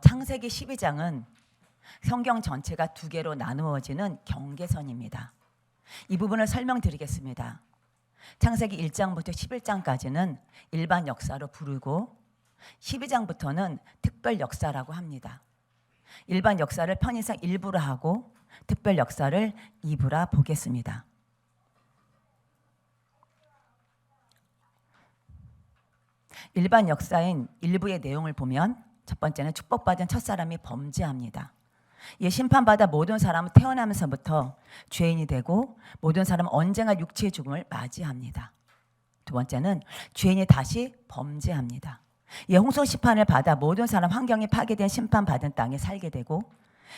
창세기 12장은 성경 전체가 두 개로 나누어지는 경계선입니다. 이 부분을 설명드리겠습니다. 창세기 1장부터 11장까지는 일반 역사로 부르고 12장부터는 특별 역사라고 합니다. 일반 역사를 편의상 1부라 하고 특별 역사를 2부라 보겠습니다. 일반 역사인 1부의 내용을 보면 첫 번째는 축복받은 첫사람이 범죄합니다. 이 심판받아 모든 사람은 태어나면서부터 죄인이 되고 모든 사람은 언젠가 육체의 죽음을 맞이합니다. 두 번째는 죄인이 다시 범죄합니다. 이 홍수 심판을 받아 모든 사람 환경이 파괴된 심판받은 땅에 살게 되고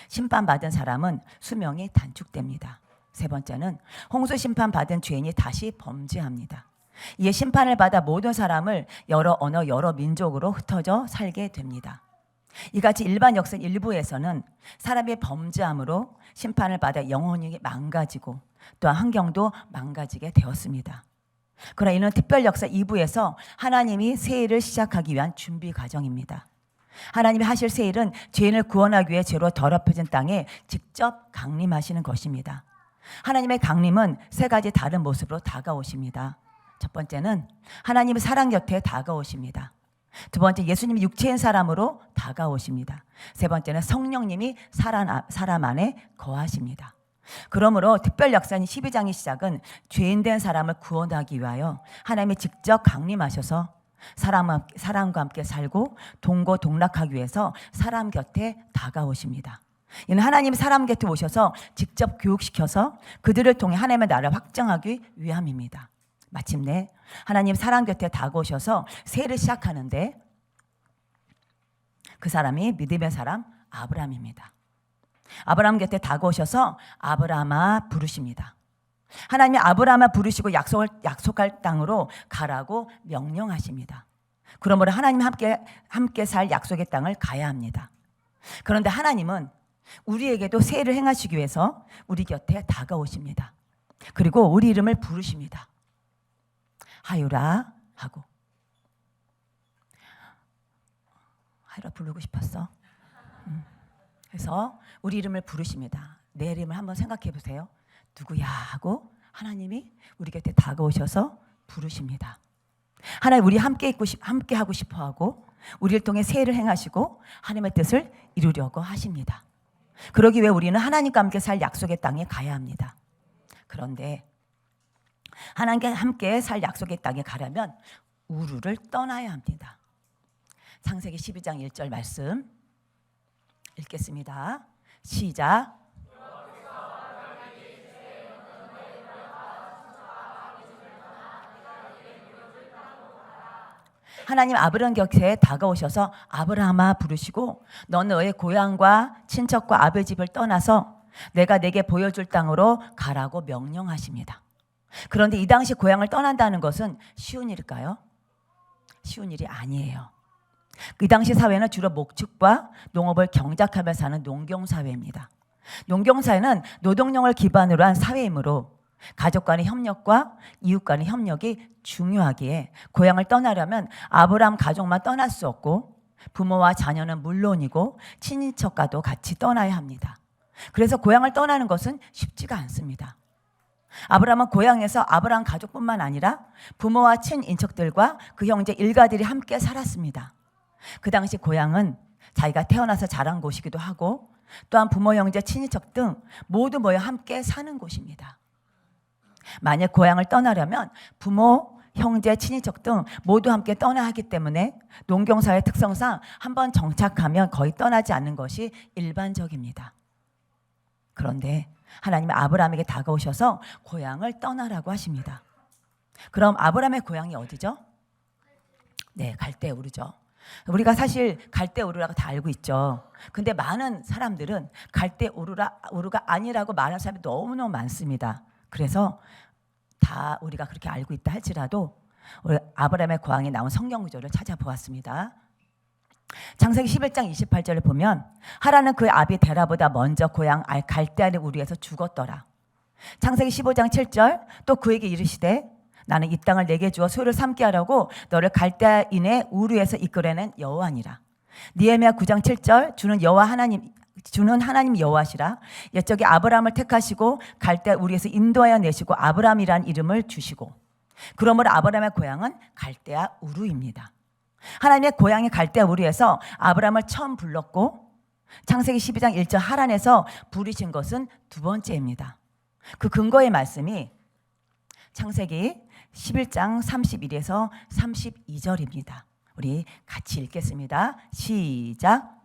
심판받은 사람은 수명이 단축됩니다. 세 번째는 홍수 심판받은 죄인이 다시 범죄합니다. 이에 심판을 받아 모든 사람을 여러 언어, 여러 민족으로 흩어져 살게 됩니다. 이같이 일반 역사 일부에서는 사람의 범죄함으로 심판을 받아 영혼이 망가지고 또한 환경도 망가지게 되었습니다. 그러나 이는 특별 역사 2부에서 하나님이 새 일을 시작하기 위한 준비 과정입니다. 하나님이 하실 새 일은 죄인을 구원하기 위해 죄로 더럽혀진 땅에 직접 강림하시는 것입니다. 하나님의 강림은 세 가지 다른 모습으로 다가오십니다. 첫 번째는 하나님의 사랑 곁에 다가오십니다. 두 번째, 예수님이 육체인 사람으로 다가오십니다. 세 번째는 성령님이 사람 안에 거하십니다. 그러므로 특별 역사인 12장의 시작은 죄인된 사람을 구원하기 위하여 하나님이 직접 강림하셔서 사람과 함께 살고 동고동락하기 위해서 사람 곁에 다가오십니다. 이는 하나님이 사람 곁에 오셔서 직접 교육시켜서 그들을 통해 하나님의 나라를 확장하기 위함입니다. 마침내 하나님 사람 곁에 다가오셔서 세를 시작하는데 그 사람이 믿음의 사람 아브라함입니다. 아브라함 곁에 다가오셔서 아브라함아 부르십니다. 하나님이 아브라함아 부르시고 약속할 땅으로 가라고 명령하십니다. 그러므로 하나님이 함께 살 약속의 땅을 가야 합니다. 그런데 하나님은 우리에게도 세를 행하시기 위해서 우리 곁에 다가오십니다. 그리고 우리 이름을 부르십니다. 하유라 하고. 하유라 부르고 싶었어. 그래서 우리 이름을 부르십니다. 내 이름을 한번 생각해 보세요. 누구야 하고 하나님이 우리 곁에 다가오셔서 부르십니다. 하나님 우리 함께 하고 싶어 하고 우리를 통해 세를 행하시고 하나님의 뜻을 이루려고 하십니다. 그러기 위해 우리는 하나님과 함께 살 약속의 땅에 가야 합니다. 그런데 하나님과 함께 살 약속의 땅에 가려면 우르를 떠나야 합니다. 창세기 12장 1절 말씀 읽겠습니다. 시작. 하나님 아브라함 곁에 다가오셔서 아브라함아 부르시고 너는 너의 고향과 친척과 아버지 집을 떠나서 내가 내게 보여줄 땅으로 가라고 명령하십니다. 그런데 이 당시 고향을 떠난다는 것은 쉬운 일일까요? 쉬운 일이 아니에요. 이 당시 사회는 주로 목축과 농업을 경작하며 사는 농경사회입니다. 농경사회는 노동력을 기반으로 한 사회이므로 가족 간의 협력과 이웃 간의 협력이 중요하기에 고향을 떠나려면 아브라함 가족만 떠날 수 없고 부모와 자녀는 물론이고 친인척과도 같이 떠나야 합니다. 그래서 고향을 떠나는 것은 쉽지가 않습니다. 아브라함은 고향에서 아브라함 가족뿐만 아니라 부모와 친인척들과 그 형제 일가들이 함께 살았습니다. 그 당시 고향은 자기가 태어나서 자란 곳이기도 하고 또한 부모, 형제, 친인척 등 모두 모여 함께 사는 곳입니다. 만약 고향을 떠나려면 부모, 형제, 친인척 등 모두 함께 떠나야 하기 때문에 농경사회 특성상 한번 정착하면 거의 떠나지 않는 것이 일반적입니다. 그런데 하나님은 아브라함에게 다가오셔서 고향을 떠나라고 하십니다. 그럼 아브라함의 고향이 어디죠? 네, 갈대우르죠. 우리가 사실 갈대우르라고 다 알고 있죠. 근데 많은 사람들은 갈대우르가 아니라고 말하는 사람이 너무너무 많습니다. 그래서 다 우리가 그렇게 알고 있다 할지라도 우리 아브라함의 고향에 나온 성경 구절을 찾아보았습니다. 창세기 11장 28절을 보면 하라는 그의 아비 데라보다 먼저 고향 갈대아의 우르에서 죽었더라. 창세기 15장 7절 또 그에게 이르시되 나는 이 땅을 내게 주어 소유를 삼게 하려고 너를 갈대아인의 우르에서 이끌어낸 여호와니라. 느헤미야 9장 7절 주는 하나님 여호와시라. 옛적에 아브라함을 택하시고 갈대아 우리에서 인도하여 내시고 아브라함이란 이름을 주시고 그러므로 아브라함의 고향은 갈대아 우르입니다. 하나님의 고향이 갈대아 우르에서 아브라함을 처음 불렀고 창세기 12장 1절 하란에서 부르신 것은 두 번째입니다. 그 근거의 말씀이 창세기 11장 31에서 32절입니다. 우리 같이 읽겠습니다. 시작.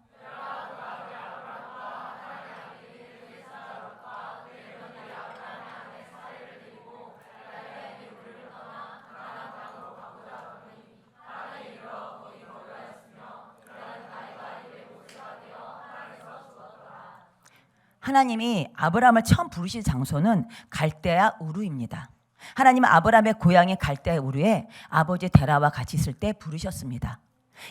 하나님이 아브라함을 처음 부르신 장소는 갈대아 우르입니다. 하나님은 아브라함의 고향인 갈대아 우르에 아버지 데라와 같이 있을 때 부르셨습니다.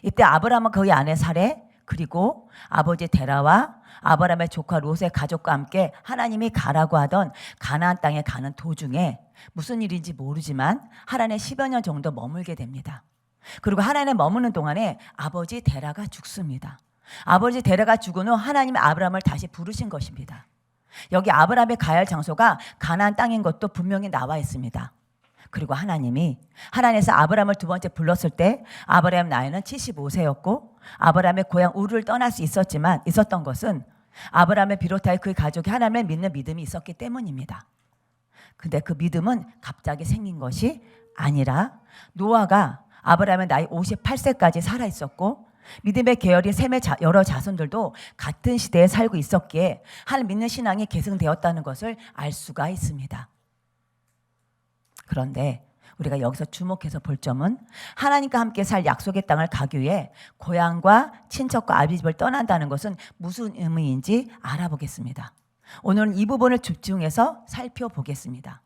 이때 아브라함은 거기 안에 살해 그리고 아버지 데라와 아브라함의 조카 롯의 가족과 함께 하나님이 가라고 하던 가나안 땅에 가는 도중에 무슨 일인지 모르지만 하란에 10여 년 정도 머물게 됩니다. 그리고 하란에 머무는 동안에 아버지 데라가 죽습니다. 아버지 데라가 죽은 후 하나님이 아브라함을 다시 부르신 것입니다. 여기 아브라함의 가야 할 장소가 가나안 땅인 것도 분명히 나와 있습니다. 그리고 하나님이 하란에서 아브라함을 두 번째 불렀을 때 아브라함 나이는 75세였고 아브라함의 고향 우르를 떠날 수 있었던 것은 아브라함을 비롯하여 그 가족이 하나님을 믿는 믿음이 있었기 때문입니다. 근데 그 믿음은 갑자기 생긴 것이 아니라 노아가 아브라함의 나이 58세까지 살아 있었고 믿음의 계열인 셈의 여러 자손들도 같은 시대에 살고 있었기에 하나님 믿는 신앙이 계승되었다는 것을 알 수가 있습니다. 그런데 우리가 여기서 주목해서 볼 점은 하나님과 함께 살 약속의 땅을 가기 위해 고향과 친척과 아비집을 떠난다는 것은 무슨 의미인지 알아보겠습니다. 오늘은 이 부분을 집중해서 살펴보겠습니다.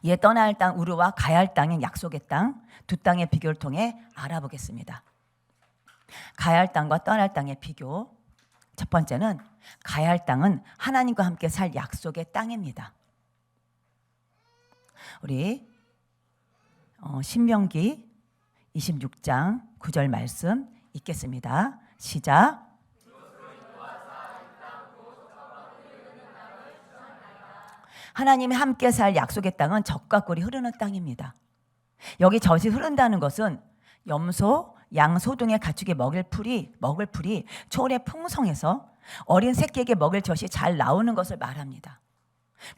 이에 떠나야 할 땅 우르와 가야 할 땅인 약속의 땅 두 땅의 비교를 통해 알아보겠습니다. 가야 할 땅과 떠날 할 땅의 비교. 첫 번째는 가야 할 땅은 하나님과 함께 살 약속의 땅입니다. 우리 신명기 26장 9절 말씀 읽겠습니다. 시작. 하나님이 함께 살 약속의 땅은 젖과 꿀이 흐르는 땅입니다. 여기 젖이 흐른다는 것은 염소, 양, 소 등의 가축에 먹을 풀이 초원에 풍성해서 어린 새끼에게 먹을 젖이 잘 나오는 것을 말합니다.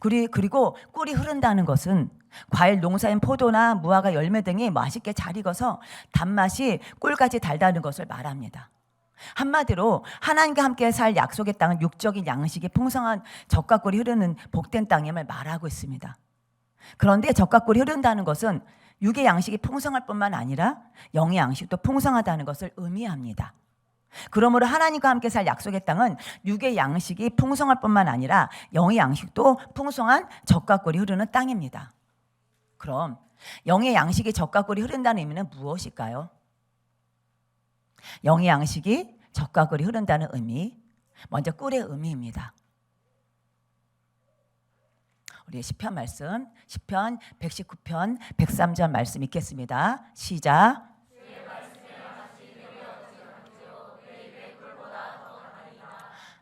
그리고 꿀이 흐른다는 것은 과일 농사인 포도나 무화과 열매 등이 맛있게 잘 익어서 단맛이 꿀같이 달다는 것을 말합니다. 한마디로 하나님과 함께 살 약속의 땅은 육적인 양식이 풍성한 젖과 꿀이 흐르는 복된 땅임을 말하고 있습니다. 그런데 젖과 꿀이 흐른다는 것은 육의 양식이 풍성할 뿐만 아니라 영의 양식도 풍성하다는 것을 의미합니다. 그러므로 하나님과 함께 살 약속의 땅은 육의 양식이 풍성할 뿐만 아니라 영의 양식도 풍성한 젖과 꿀이 흐르는 땅입니다. 그럼 영의 양식이 젖과 꿀이 흐른다는 의미는 무엇일까요? 영의 양식이 젖과 꿀이 흐른다는 의미, 먼저 꿀의 의미입니다. 우리 시편 말씀, 시편 119편 103절 말씀 읽겠습니다. 시작.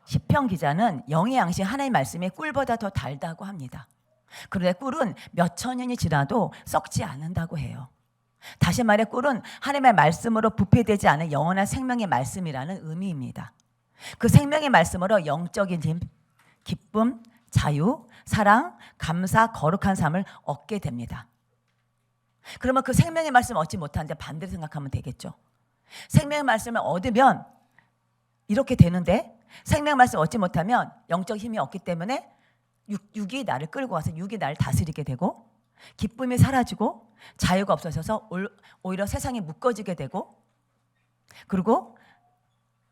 시편 기자는 영의 양식 하나님의 말씀이 꿀보다 더 달다고 합니다. 그런데 꿀은 몇 천 년이 지나도 썩지 않는다고 해요. 다시 말해 꿀은 하나님의 말씀으로 부패되지 않은 영원한 생명의 말씀이라는 의미입니다. 그 생명의 말씀으로 영적인 힘, 기쁨, 자유, 사랑, 감사, 거룩한 삶을 얻게 됩니다. 그러면 그 생명의 말씀을 얻지 못하는데 반대로 생각하면 되겠죠. 생명의 말씀을 얻으면 이렇게 되는데 생명의 말씀을 얻지 못하면 영적 힘이 없기 때문에 육이 나를 끌고 와서 육이 나를 다스리게 되고 기쁨이 사라지고 자유가 없어져서 오히려 세상에 묶어지게 되고 그리고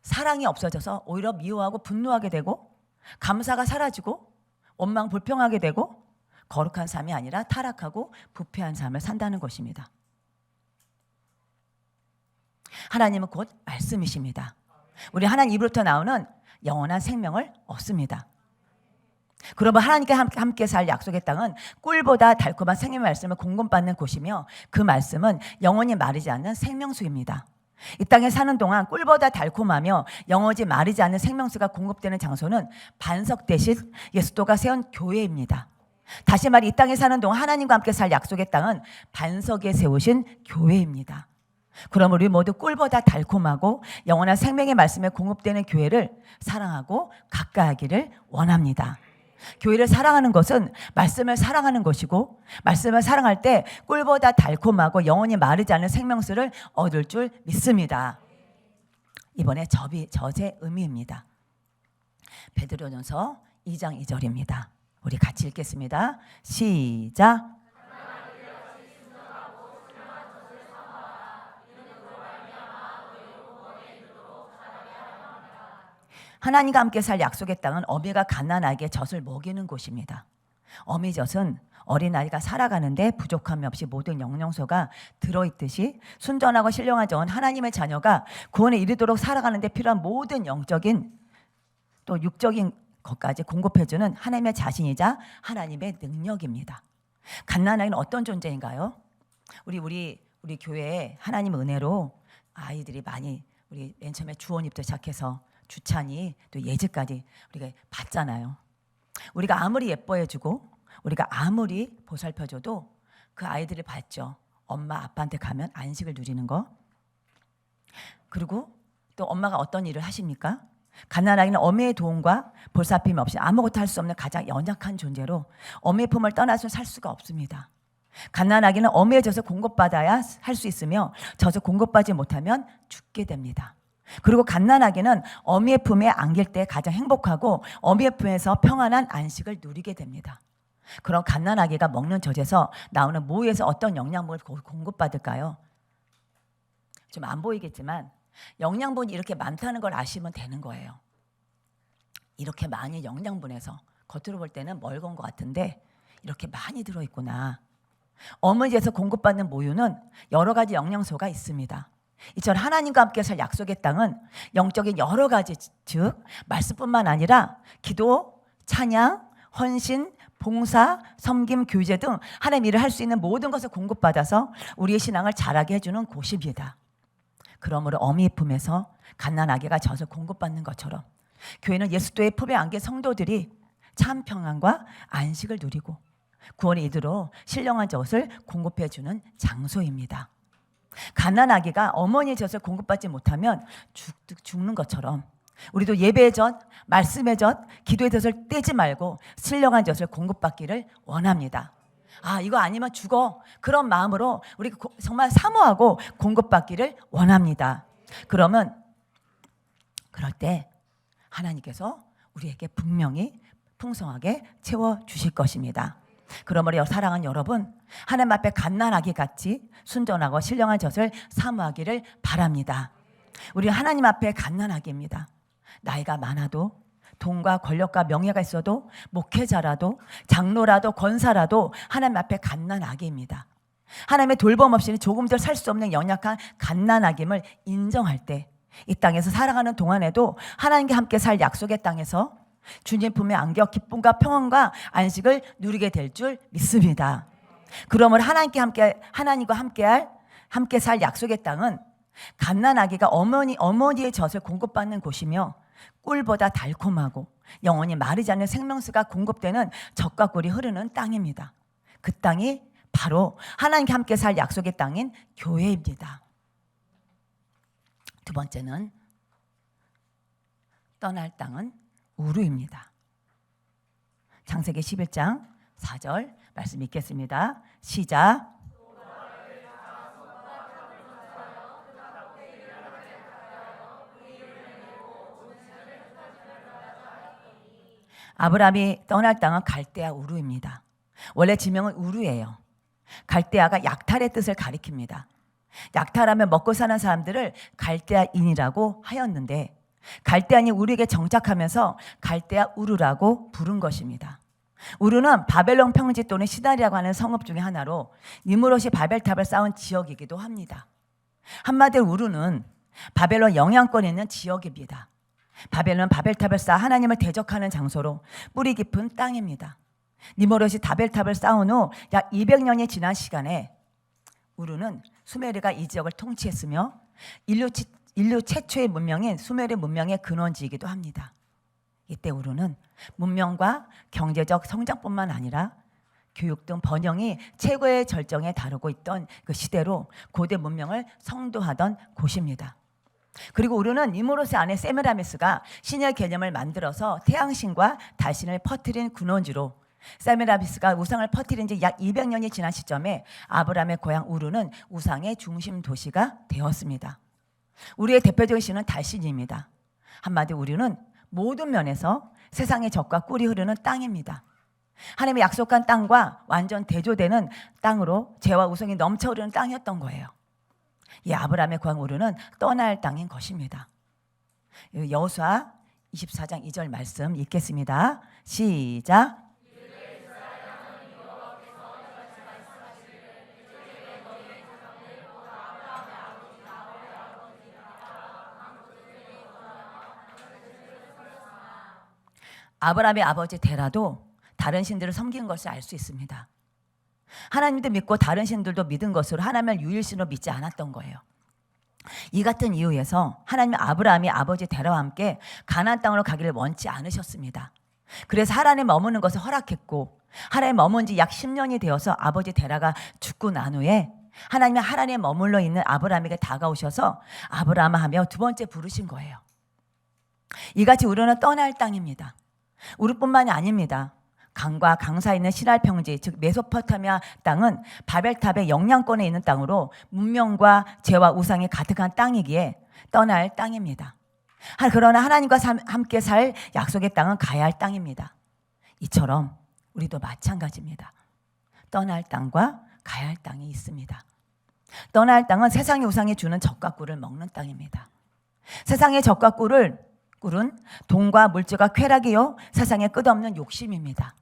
사랑이 없어져서 오히려 미워하고 분노하게 되고 감사가 사라지고 원망 불평하게 되고 거룩한 삶이 아니라 타락하고 부패한 삶을 산다는 것입니다. 하나님은 곧 말씀이십니다. 우리 하나님 입으로부터 나오는 영원한 생명을 얻습니다. 그러면 하나님과 함께 살 약속의 땅은 꿀보다 달콤한 생명의 말씀을 공급받는 곳이며 그 말씀은 영원히 마르지 않는 생명수입니다. 이 땅에 사는 동안 꿀보다 달콤하며 영원히 마르지 않는 생명수가 공급되는 장소는 반석 대신 예수도가 세운 교회입니다. 다시 말해 이 땅에 사는 동안 하나님과 함께 살 약속의 땅은 반석에 세우신 교회입니다. 그럼 우리 모두 꿀보다 달콤하고 영원한 생명의 말씀에 공급되는 교회를 사랑하고 가까이하기를 원합니다. 교회를 사랑하는 것은 말씀을 사랑하는 것이고 말씀을 사랑할 때 꿀보다 달콤하고 영원히 마르지 않는 생명수를 얻을 줄 믿습니다. 이번에 저의 의미입니다. 베드로전서 2장 2절입니다. 우리 같이 읽겠습니다. 시작. 하나님과 함께 살 약속의 땅은 어미가 갓난아기의 젖을 먹이는 곳입니다. 어미젖은 어린아이가 살아가는데 부족함이 없이 모든 영양소가 들어있듯이 순전하고 신령한 정은 하나님의 자녀가 구원에 이르도록 살아가는데 필요한 모든 영적인 또 육적인 것까지 공급해주는 하나님의 자신이자 하나님의 능력입니다. 갓난아기는 어떤 존재인가요? 우리 교회에 하나님 은혜로 아이들이 많이 우리 맨 처음에 주원입부터 시작해서 주찬이 또 예지까지 우리가 봤잖아요. 우리가 아무리 예뻐해주고 우리가 아무리 보살펴줘도 그 아이들을 봤죠. 엄마 아빠한테 가면 안식을 누리는 거. 그리고 또 엄마가 어떤 일을 하십니까? 갓난아기는 어미의 도움과 보살핌 없이 아무것도 할 수 없는 가장 연약한 존재로 어미의 품을 떠나서 살 수가 없습니다. 갓난아기는 어미의 젖을 공급받아야 할 수 있으며 젖을 공급받지 못하면 죽게 됩니다. 그리고 갓난아기는 어미의 품에 안길 때 가장 행복하고 어미의 품에서 평안한 안식을 누리게 됩니다. 그럼 갓난아기가 먹는 젖에서 나오는 모유에서 어떤 영양분을 공급받을까요? 좀 안 보이겠지만 영양분이 이렇게 많다는 걸 아시면 되는 거예요. 이렇게 많이 영양분에서 겉으로 볼 때는 멀건 것 같은데 이렇게 많이 들어있구나. 어머니에서 공급받는 모유는 여러 가지 영양소가 있습니다. 이처럼 하나님과 함께 살 약속의 땅은 영적인 여러 가지 즉 말씀뿐만 아니라 기도, 찬양, 헌신, 봉사, 섬김, 교제 등 하나님 일을 할 수 있는 모든 것을 공급받아서 우리의 신앙을 자라게 해주는 곳입니다. 그러므로 어미의 품에서 갓난아기가 젖을 공급받는 것처럼 교회는 예수도의 품에 안긴 성도들이 참 평안과 안식을 누리고 구원에 이르도록 신령한 젖을 공급해주는 장소입니다. 갓난아기가 어머니의 젖을 공급받지 못하면 죽는 것처럼 우리도 예배의 젖, 말씀의 젖, 기도의 젖을 떼지 말고 신령한 젖을 공급받기를 원합니다. 아, 이거 아니면 죽어. 그런 마음으로 우리 정말 사모하고 공급받기를 원합니다. 그러면 그럴 때 하나님께서 우리에게 분명히 풍성하게 채워주실 것입니다. 그러므로 사랑하는 여러분, 하나님 앞에 갓난아기 같이 순전하고 신령한 젖을 사모하기를 바랍니다. 우리 하나님 앞에 갓난아기입니다. 나이가 많아도 돈과 권력과 명예가 있어도 목회자라도 장로라도 권사라도 하나님 앞에 갓난아기입니다. 하나님의 돌봄 없이는 조금도 살 수 없는 연약한 갓난아기임을 인정할 때 이 땅에서 살아가는 동안에도 하나님과 함께 살 약속의 땅에서 주님 품에 안겨 기쁨과 평안과 안식을 누리게 될 줄 믿습니다. 그러므로 하나님과 함께 살 약속의 땅은 갓난아기가 어머니의 젖을 공급받는 곳이며 꿀보다 달콤하고 영원히 마르지 않는 생명수가 공급되는 젖과 꿀이 흐르는 땅입니다. 그 땅이 바로 하나님과 함께 살 약속의 땅인 교회입니다. 두 번째는 떠날 땅은 우루입니다. 창세기 11장 4절 말씀 읽겠습니다. 시작. 아브라함이 떠날 땅은 갈대아 우루입니다. 원래 지명은 우루예요. 갈대아가 약탈의 뜻을 가리킵니다. 약탈하면 먹고 사는 사람들을 갈대아인이라고 하였는데 갈대아인이 우루에게 정착하면서 갈대아 우루라고 부른 것입니다. 우루는 바벨론 평지 또는 시나리라고 하는 성읍 중에 하나로 니므롯이 바벨탑을 쌓은 지역이기도 합니다. 한마디로 우루는 바벨론 영향권에 있는 지역입니다. 바벨론은 바벨탑을 쌓아 하나님을 대적하는 장소로 뿌리 깊은 땅입니다. 니므롯이 바벨탑을 쌓은 후 약 200년이 지난 시간에 우루는 수메르가 이 지역을 통치했으며 인류 최초의 문명인 수메르 문명의 근원지이기도 합니다. 이때 우르는 문명과 경제적 성장뿐만 아니라 교육 등 번영이 최고의 절정에 다루고 있던 그 시대로 고대 문명을 성도하던 곳입니다. 그리고 우르는 니무롯의 아내 세미라미스가 신의 개념을 만들어서 태양신과 달신을 퍼뜨린 근원지로, 세미라미스가 우상을 퍼뜨린 지 약 200년이 지난 시점에 아브라함의 고향 우르는 우상의 중심 도시가 되었습니다. 우리의 대표적인 신은 달신입니다. 한마디로 우리는 모든 면에서 세상의 젖과 꿀이 흐르는 땅입니다. 하나님의 약속한 땅과 완전 대조되는 땅으로 죄와 우상이 넘쳐 흐르는 땅이었던 거예요. 이 아브라함의 고향 우르는 떠날 땅인 것입니다. 여호수아 24장 2절 말씀 읽겠습니다. 시작. 아브라함의 아버지 데라도 다른 신들을 섬긴 것을 알 수 있습니다. 하나님도 믿고 다른 신들도 믿은 것으로 하나님을 유일신으로 믿지 않았던 거예요. 이 같은 이유에서 하나님은 아브라함이 아버지 데라와 함께 가나안 땅으로 가기를 원치 않으셨습니다. 그래서 하나님 머무는 것을 허락했고, 하나님 머문 지 약 10년이 되어서 아버지 데라가 죽고 난 후에 하나님이 머물러 있는 아브라함에게 다가오셔서 아브라함아 하며 두 번째 부르신 거예요. 이같이 우르는 떠날 땅입니다. 우르뿐만이 아닙니다. 강과 강 사이에 있는 시날 평지, 즉 메소포타미아 땅은 바벨탑의 영향권에 있는 땅으로 문명과 죄와 우상이 가득한 땅이기에 떠날 땅입니다. 그러나 하나님과 함께 살 약속의 땅은 가야 할 땅입니다. 이처럼 우리도 마찬가지입니다. 떠날 땅과 가야 할 땅이 있습니다. 떠날 할 땅은 세상의 우상이 주는 젖과 꿀을 먹는 땅입니다. 세상의 젖과 꿀은 돈과 물질과 쾌락이요 세상의 끝없는 욕심입니다.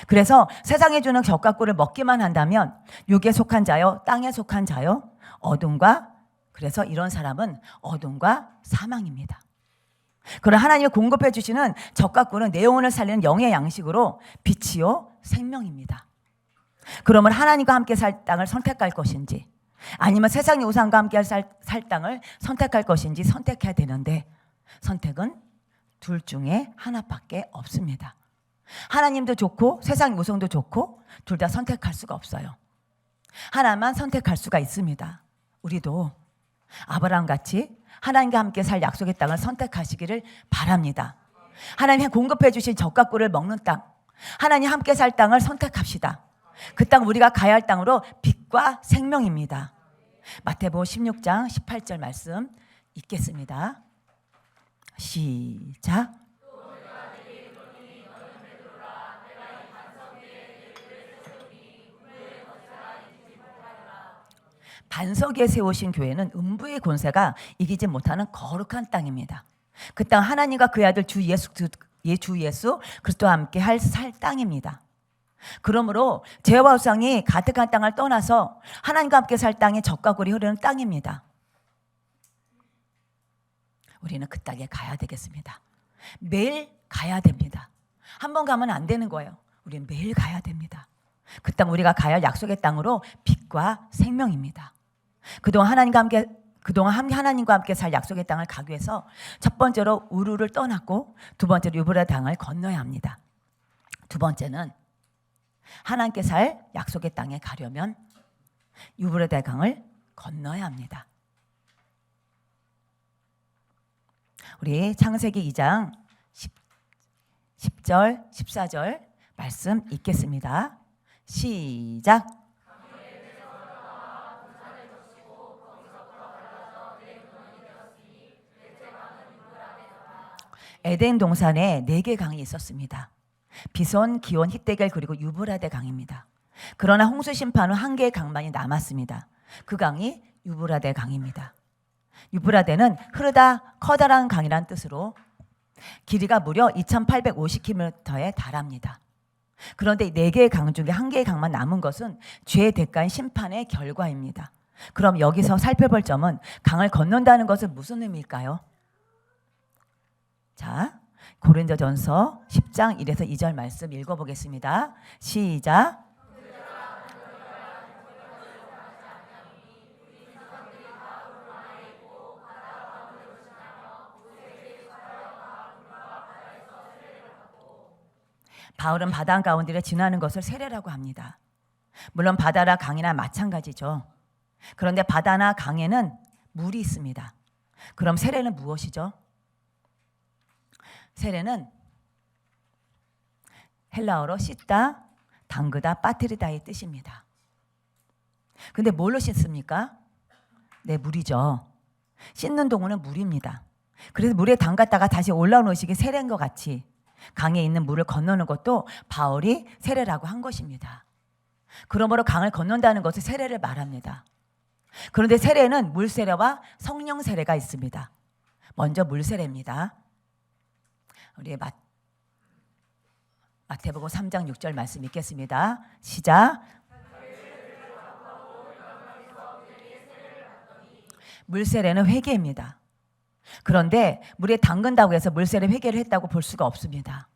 그래서 세상에 주는 젖과 꿀을 먹기만 한다면 육에 속한 자요, 땅에 속한 자요, 그래서 이런 사람은 어둠과 사망입니다. 그러나 하나님이 공급해 주시는 젖과 꿀은 내 영혼을 살리는 영의 양식으로 빛이요 생명입니다. 그러면 하나님과 함께 살 땅을 선택할 것인지, 아니면 세상의 우상과 함께 살 땅을 선택할 것인지 선택해야 되는데, 선택은 둘 중에 하나밖에 없습니다. 하나님도 좋고 세상 우상도 좋고 둘 다 선택할 수가 없어요. 하나만 선택할 수가 있습니다. 우리도 아브라함같이 하나님과 함께 살 약속의 땅을 선택하시기를 바랍니다. 하나님이 공급해 주신 젖과 꿀을 먹는 땅, 하나님 함께 살 땅을 선택합시다. 그 땅 우리가 가야 할 땅으로 빛과 생명입니다. 마태복음 16장 18절 말씀 읽겠습니다. 시작. 반석 위에 세우신 교회는 음부의 권세가 이기지 못하는 거룩한 땅입니다. 그 땅 하나님과 그의 아들 주 예수 그리스도와 함께 살 땅입니다. 그러므로 죄와 우상이 가득한 땅을 떠나서 하나님과 함께 살 땅이 젖과 꿀이 흐르는 땅입니다. 우리는 그 땅에 가야 되겠습니다. 매일 가야 됩니다. 한 번 가면 안 되는 거예요. 우리는 매일 가야 됩니다. 그 땅 우리가 가야 할 약속의 땅으로 빛과 생명입니다. 그동안 하나님과 함께 살 약속의 땅을 가기 위해서 첫 번째로 우르를 떠났고, 두 번째로 유브라데 강을 건너야 합니다. 두 번째는 하나님께 살 약속의 땅에 가려면 유브라데 강을 건너야 합니다. 우리 창세기 2장 10절 14절 말씀 읽겠습니다. 시작. 에덴 동산에 4개 강이 있었습니다. 비손, 기온, 히데겔 그리고 유브라데 강입니다. 그러나 홍수 심판 후 1개의 강만이 남았습니다. 그 강이 유브라데 강입니다. 유브라데는 흐르다 커다란 강이란 뜻으로 길이가 무려 2850km에 달합니다. 그런데 4개의 강 중에 1개의 강만 남은 것은 죄의 대가인 심판의 결과입니다. 그럼 여기서 살펴볼 점은 강을 건넌다는 것은 무슨 의미일까요? 자, 고린도전서 10장 1에서 2절 말씀 읽어보겠습니다. 시작. 바울은 바다 가운데를 지나는 것을 세례라고 합니다. 물론 바다나 강이나 마찬가지죠. 그런데 바다나 강에는 물이 있습니다. 그럼 세례는 무엇이죠? 세례는 헬라어로 씻다, 담그다, 빠뜨리다의 뜻입니다. 근데 뭘로 씻습니까? 네, 물이죠. 씻는 동물은 물입니다. 그래서 물에 담갔다가 다시 올라오는 것이 세례인 것 같이 강에 있는 물을 건너는 것도 바울이 세례라고 한 것입니다. 그러므로 강을 건넌다는 것은 세례를 말합니다. 그런데 세례는 물세례와 성령 세례가 있습니다. 먼저 물세례입니다. 우리 마태복음 3장 6절 말씀 읽겠습니다. 시작. 물세례는 회개입니다. 그런데 물에 담근다고 해서 물세례 회개를 했다고 볼 수가 없습니다.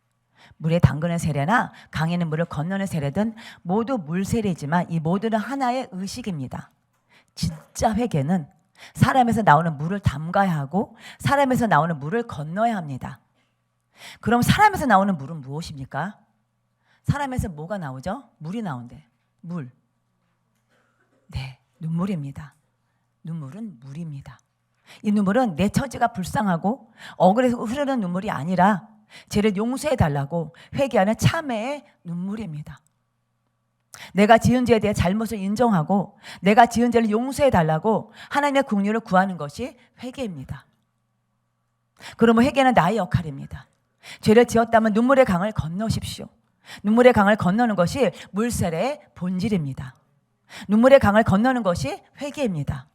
물에 담그는 세례나 강에는 물을 건너는 세례든 모두 물세례지만 이 모두는 하나의 의식입니다. 진짜 회개는 사람에서 나오는 물을 담가야 하고 사람에서 나오는 물을 건너야 합니다. 그럼 사람에서 나오는 물은 무엇입니까? 사람에서 뭐가 나오죠? 물이 나온대. 물. 네, 눈물입니다. 눈물은 물입니다. 이 눈물은 내 처지가 불쌍하고 억울해서 흐르는 눈물이 아니라 죄를 용서해 달라고 회개하는 참회의 눈물입니다. 내가 지은 죄에 대해 잘못을 인정하고 내가 지은 죄를 용서해 달라고 하나님의 긍휼을 구하는 것이 회개입니다. 그러면 회개는 나의 역할입니다. 죄를 지었다면 눈물의 강을 건너십시오. 눈물의 강을 건너는 것이 물세례의 본질입니다. 눈물의 강을 건너는 것이 회개입니다.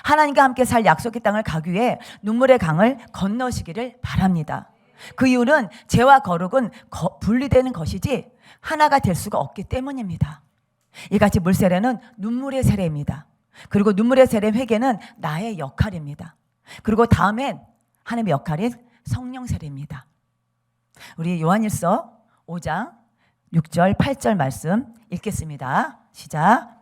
하나님과 함께 살 약속의 땅을 가기 위해 눈물의 강을 건너시기를 바랍니다. 그 이유는 죄와 거룩은 분리되는 것이지 하나가 될 수가 없기 때문입니다. 이같이 물세례는 눈물의 세례입니다. 그리고 눈물의 세례 회개는 나의 역할입니다. 그리고 다음엔 하나님의 역할인 성령 세례입니다. 우리 요한일서 5장 6절 8절 말씀 읽겠습니다. 시작.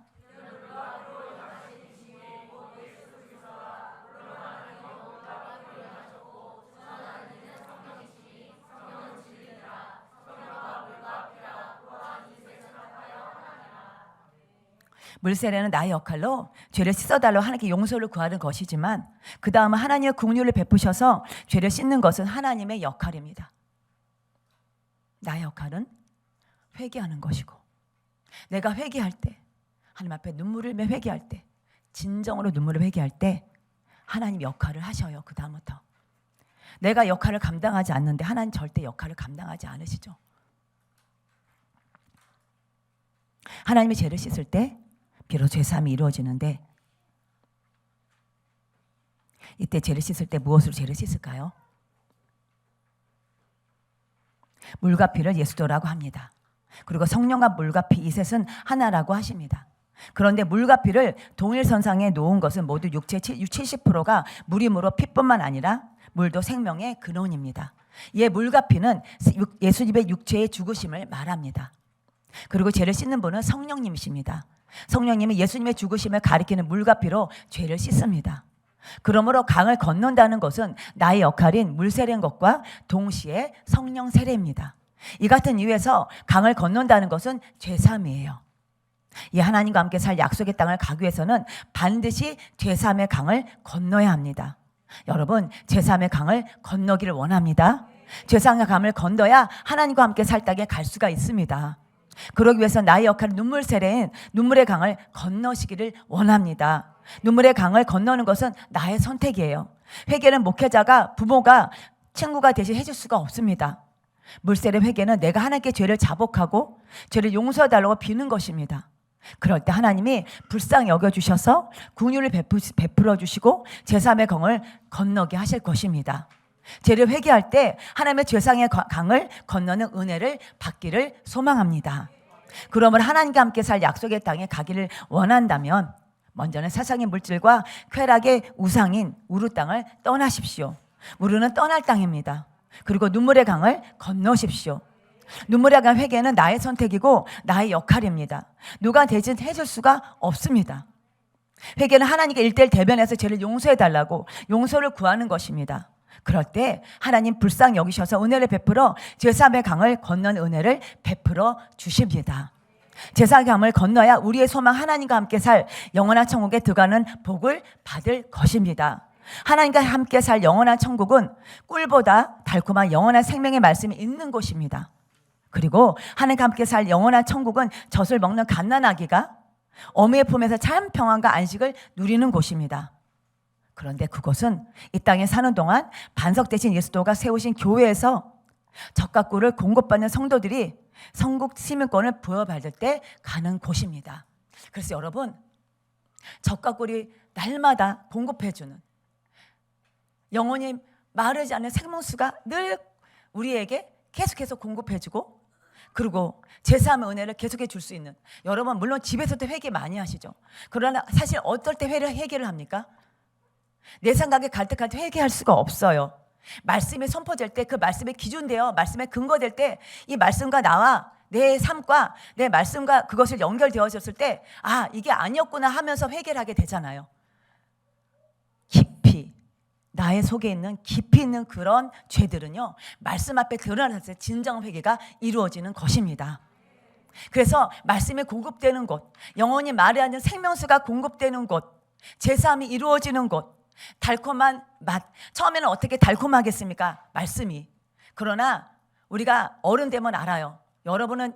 물세례는 나의 역할로 죄를 씻어달라고 하나님께 용서를 구하는 것이지만 그 다음은 하나님의 긍휼을 베푸셔서 죄를 씻는 것은 하나님의 역할입니다. 나의 역할은 회개하는 것이고 내가 회개할 때 하나님 앞에 눈물을 흘리며 회개할 때 진정으로 눈물을 회개할 때 하나님 역할을 하셔요. 그 다음부터 내가 역할을 감당하지 않는데 하나님 절대 역할을 감당하지 않으시죠. 하나님이 죄를 씻을 때 비로소 죄사함이 이루어지는데 이때 죄를 씻을 때 무엇으로 죄를 씻을까요? 물과 피를 예수도라고 합니다. 그리고 성령과 물과 피 이 셋은 하나라고 하십니다. 그런데 물과 피를 동일선상에 놓은 것은 모두 육체의 70%가 물이므로 피뿐만 아니라 물도 생명의 근원입니다. 이에 물과 피는 예수님의 육체의 죽으심을 말합니다. 그리고 죄를 씻는 분은 성령님이십니다. 성령님은 예수님의 죽으심을 가리키는 물과 피로 죄를 씻습니다. 그러므로 강을 건넌다는 것은 나의 역할인 물세례인 것과 동시에 성령 세례입니다. 이 같은 이유에서 강을 건넌다는 것은 죄사함이에요. 이 하나님과 함께 살 약속의 땅을 가기 위해서는 반드시 죄사함의 강을 건너야 합니다. 여러분, 죄사함의 강을 건너기를 원합니다. 죄사함의 강을 건너야 하나님과 함께 살 땅에 갈 수가 있습니다. 그러기 위해서 나의 역할은 눈물 세례인 눈물의 강을 건너시기를 원합니다. 눈물의 강을 건너는 것은 나의 선택이에요. 회개는 목회자가 부모가 친구가 대신 해줄 수가 없습니다. 물세례 회개는 내가 하나님께 죄를 자복하고 죄를 용서해달라고 비는 것입니다. 그럴 때 하나님이 불쌍히 여겨주셔서 긍휼을 베풀어 주시고 제사함의 강을 건너게 하실 것입니다. 죄를 회개할 때 하나님의 죄상의 강을 건너는 은혜를 받기를 소망합니다. 그러면 하나님과 함께 살 약속의 땅에 가기를 원한다면 먼저는 세상의 물질과 쾌락의 우상인 우루 땅을 떠나십시오. 우루는 떠날 땅입니다. 그리고 눈물의 강을 건너십시오. 눈물의 강 회개는 나의 선택이고 나의 역할입니다. 누가 대신 해줄 수가 없습니다. 회개는 하나님께 1:1 대면해서 죄를 용서해달라고 용서를 구하는 것입니다. 그럴 때 하나님 불쌍히 여기셔서 은혜를 베풀어 제3의 강을 건넌 은혜를 베풀어 주십니다. 제3의 강을 건너야 우리의 소망 하나님과 함께 살 영원한 천국에 들어가는 복을 받을 것입니다. 하나님과 함께 살 영원한 천국은 꿀보다 달콤한 영원한 생명의 말씀이 있는 곳입니다. 그리고 하나님과 함께 살 영원한 천국은 젖을 먹는 갓난아기가 어미의 품에서 참 평안과 안식을 누리는 곳입니다. 그런데 그것은 이 땅에 사는 동안 반석 대신 예수도가 세우신 교회에서 젖과 꿀을 공급받는 성도들이 성국 시민권을 부여받을 때 가는 곳입니다. 그래서 여러분, 젖과 꿀이 날마다 공급해주는 영원히 마르지 않는 생명수가 늘 우리에게 계속해서 공급해주고, 그리고 제3의 은혜를 계속해 줄 수 있는, 여러분 물론 집에서도 회개 많이 하시죠. 그러나 사실 어떨 때 회개를 합니까? 내 생각에 갈등할 때 회개할 수가 없어요. 말씀이 선포될 때, 그 말씀의 기준되어 말씀에 근거될 때, 이 말씀과 나와 내 삶과 내 말씀과 그것을 연결되어졌을 때, 아, 이게 아니었구나 하면서 회개를 하게 되잖아요. 깊이 나의 속에 있는 깊이 있는 그런 죄들은요, 말씀 앞에 드러났을 때 진정 회개가 이루어지는 것입니다. 그래서 말씀이 공급되는 곳, 영원히 말이 않는 생명수가 공급되는 곳, 제3이 이루어지는 곳, 달콤한 맛. 처음에는 어떻게 달콤하겠습니까? 말씀이. 그러나 우리가 어른 되면 알아요. 여러분은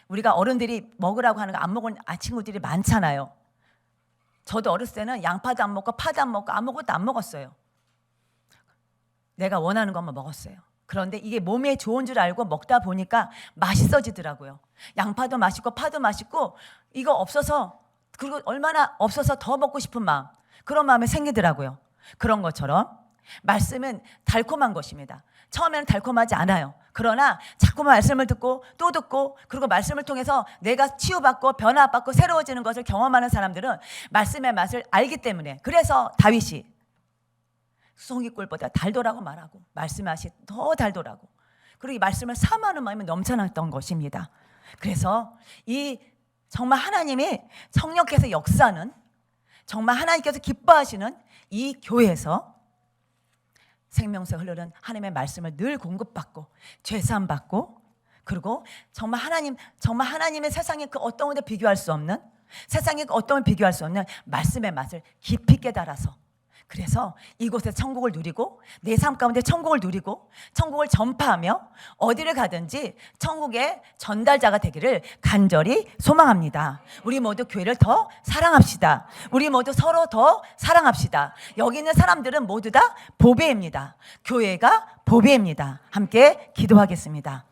우리가 어른들이 먹으라고 하는 거 안 먹은 친구들이 많잖아요. 저도 어렸을 때는 양파도 안 먹고 파도 안 먹고 아무것도 안 먹었어요. 내가 원하는 것만 먹었어요. 그런데 이게 몸에 좋은 줄 알고 먹다 보니까 맛있어지더라고요. 양파도 맛있고 파도 맛있고, 이거 없어서, 그리고 얼마나 없어서 더 먹고 싶은 마음, 그런 마음이 생기더라고요. 그런 것처럼 말씀은 달콤한 것입니다. 처음에는 달콤하지 않아요. 그러나 자꾸만 말씀을 듣고 또 듣고, 그리고 말씀을 통해서 내가 치유받고 변화받고 새로워지는 것을 경험하는 사람들은 말씀의 맛을 알기 때문에, 그래서 다윗이 수송이꿀보다 달도라고 말하고 말씀의 맛이 더 달도라고, 그리고 이 말씀을 사모하는 마음이 넘쳐났던 것입니다. 그래서 이 정말 하나님이 성령께서 역사는, 정말 하나님께서 기뻐하시는 이 교회에서 생명수가 흐르는 하나님의 말씀을 늘 공급받고 죄사함 받고, 그리고 정말 하나님의 세상에 그 어떤 것도 비교할 수 없는, 세상에 그 어떤 걸 비교할 수 없는 말씀의 맛을 깊이 깨달아서, 그래서 이곳에서 천국을 누리고 내 삶 가운데 천국을 누리고 천국을 전파하며 어디를 가든지 천국의 전달자가 되기를 간절히 소망합니다. 우리 모두 교회를 더 사랑합시다. 우리 모두 서로 더 사랑합시다. 여기 있는 사람들은 모두 다 보배입니다. 교회가 보배입니다. 함께 기도하겠습니다.